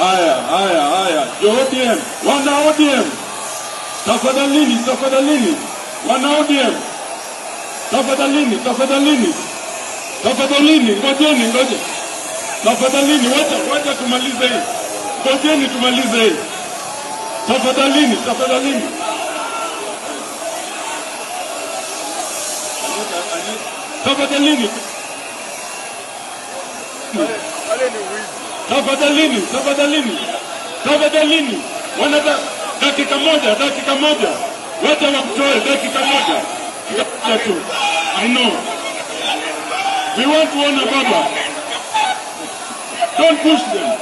Haya. ODM, wana ODM. Tafadhalini. Wana ODM. Tafadhalini. Ngoje. Tafadhalini, wacha tumalize hii. Ngojeni tumalize hii. Tafadhalini. Tafadhalini. Wana dakika moja. Wacha wakutoe dakika moja. I know. We want to honor Baba. Don't push them.